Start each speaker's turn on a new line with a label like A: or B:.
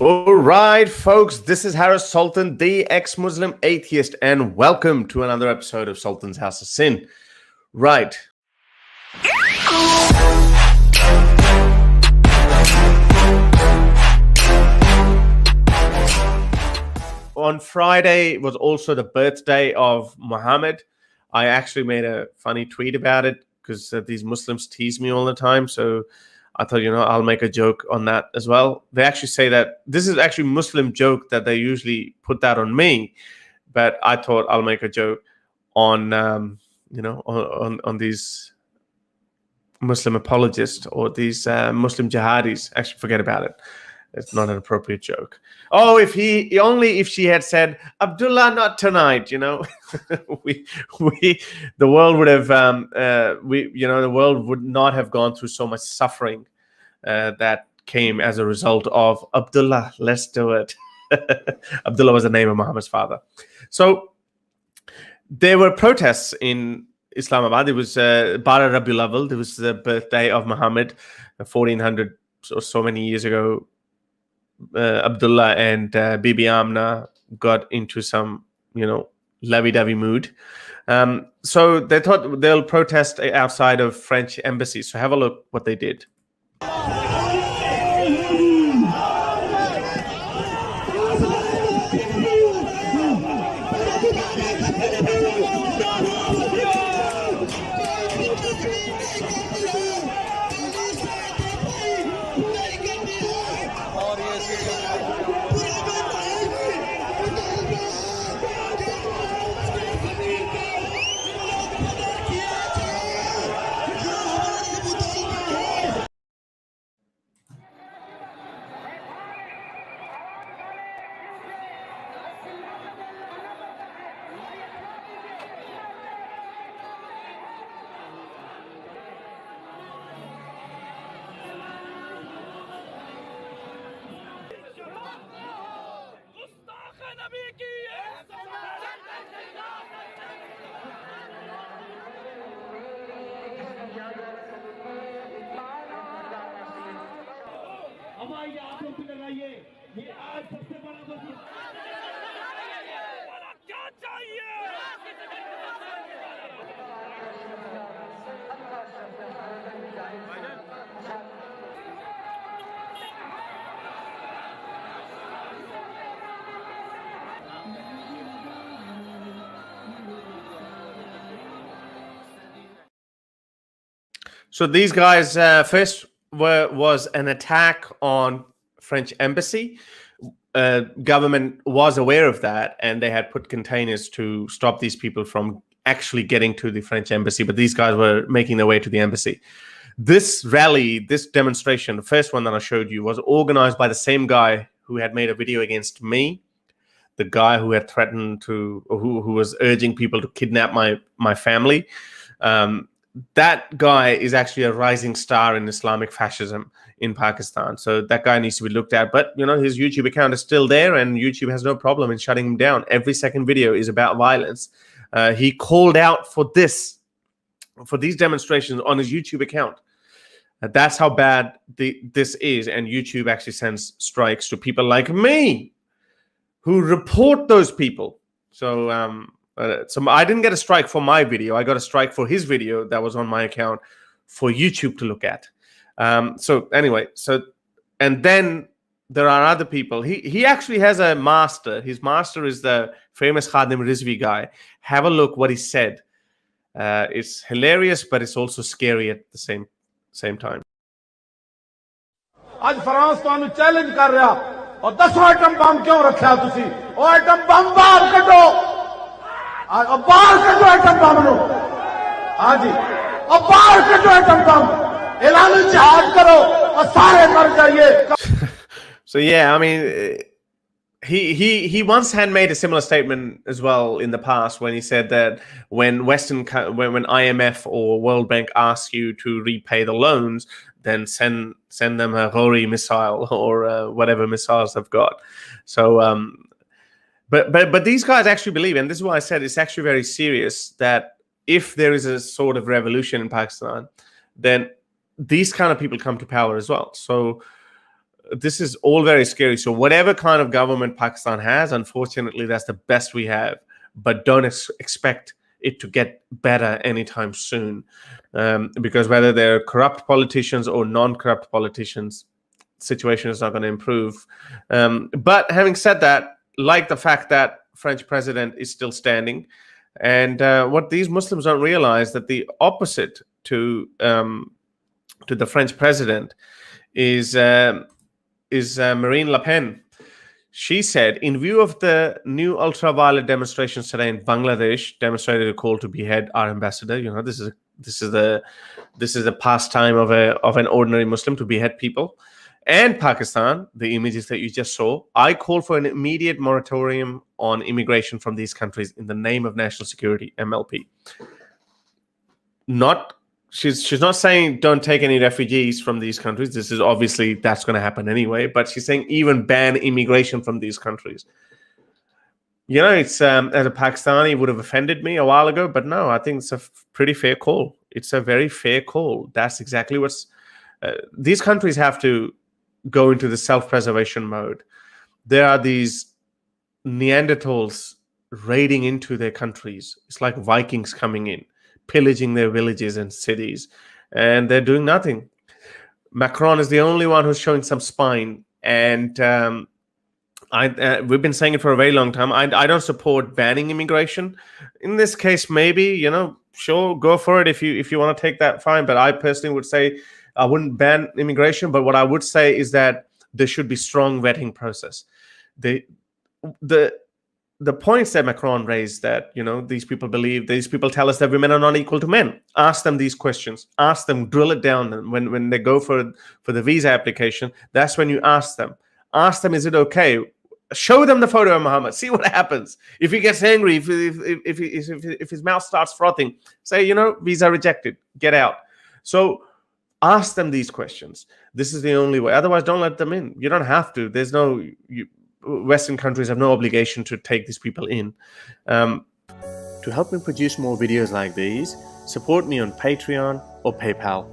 A: All right, folks, this is Harris Sultan, the ex-Muslim atheist, and welcome to another episode of Sultan's House of Sin. Right. On Friday was also the birthday of Muhammad. I actually made a funny tweet about it because these Muslims tease me all the time. So I thought, I'll make a joke on that as well. They actually say that this is actually Muslim joke that they usually put that on me, but I thought I'll make a joke on, on these Muslim apologists or these Muslim jihadis. Actually, forget about it. It's not an appropriate joke. Oh, if she had said Abdullah, not tonight, the world would have, the world would not have gone through so much suffering that came as a result of Abdullah. Let's do it. Abdullah was the name of Muhammad's father. So there were protests in Islamabad. It was Bara Rabiul Awwal. It was the birthday of Muhammad, 1400 or so many years ago. Abdullah and Bibi Amna got into some, lovey-dovey mood. So they thought they'll protest outside of French embassy. So have a look what they did. So these guys first was an attack on French embassy. Government was aware of that, and they had put containers to stop these people from actually getting to the French embassy. But these guys were making their way to the embassy. This rally, this demonstration, the first one that I showed you, was organized by the same guy who had made a video against me, the guy who had threatened to, who was urging people to kidnap my family. That guy is actually a rising star in Islamic fascism in Pakistan. So that guy needs to be looked at. But, his YouTube account is still there, and YouTube has no problem in shutting him down. Every second video is about violence. He called out for these demonstrations on his YouTube account. That's how bad this is. And YouTube actually sends strikes to people like me who report those people. So I didn't get a strike for my video. I got a strike for his video that was on my account for YouTube to look at. So anyway, and then there are other people. He actually has a master. His master is the famous Khadim Rizvi guy. Have a look what he said. It's hilarious, but it's also scary at the same time.
B: आज France तो challenge कर रहा और 10 atom bomb क्यों रखा तुसी ओ atom bomb बाहर कढो बाहर कढो एटम बम नो हां जी और बाहर कढो एटम बम ऐलान जिहाद करो और सारे मर जाइए.
A: So yeah, I mean, he once had made a similar statement as well in the past when he said that when IMF or World Bank asks you to repay the loans, then send them a Ghori missile or whatever missiles they've got. So, but these guys actually believe, and this is why I said it's actually very serious, that if there is a sort of revolution in Pakistan, then these kind of people come to power as well. So this is all very scary. So whatever kind of government Pakistan has, unfortunately, that's the best we have. But don't expect it to get better anytime soon, because whether they're corrupt politicians or non-corrupt politicians, situation is not going to improve. But having said that, like the fact that French president is still standing, and what these Muslims don't realize, that the opposite to the French president is Marine Le Pen. She said, in view of the new ultraviolet demonstrations today in Bangladesh, demonstrated a call to behead our ambassador. You know, this is the pastime of an ordinary Muslim, to behead people. And Pakistan, the images that you just saw, I call for an immediate moratorium on immigration from these countries in the name of national security, MLP. She's not saying don't take any refugees from these countries. This is obviously, that's going to happen anyway. But she's saying even ban immigration from these countries. You know, it's as a Pakistani, it would have offended me a while ago, but no, I think it's a pretty fair call. It's a very fair call. That's exactly what's. These countries have to go into the self-preservation mode. There are these Neanderthals raiding into their countries. It's like Vikings coming in, pillaging their villages and cities, and they're doing nothing. Macron is the only one who's showing some spine, and we've been saying it for a very long time. I don't support banning immigration. In this case, maybe, you know, sure, go for it if you want to take that, fine. But I personally would say I wouldn't ban immigration. But what I would say is that there should be strong vetting process. The points that Macron raised, that, you know, these people tell us that women are not equal to men. Ask them these questions. Ask them, drill it down. And when they go for the visa application, that's when you ask them. Ask them, is it okay? Show them the photo of Muhammad. See what happens. If he gets angry, if his mouth starts frothing, say, you know, visa rejected. Get out. So ask them these questions. This is the only way. Otherwise, don't let them in. You don't have to. There's no. Western countries have no obligation to take these people in. To help me produce more videos like these, support me on Patreon or PayPal.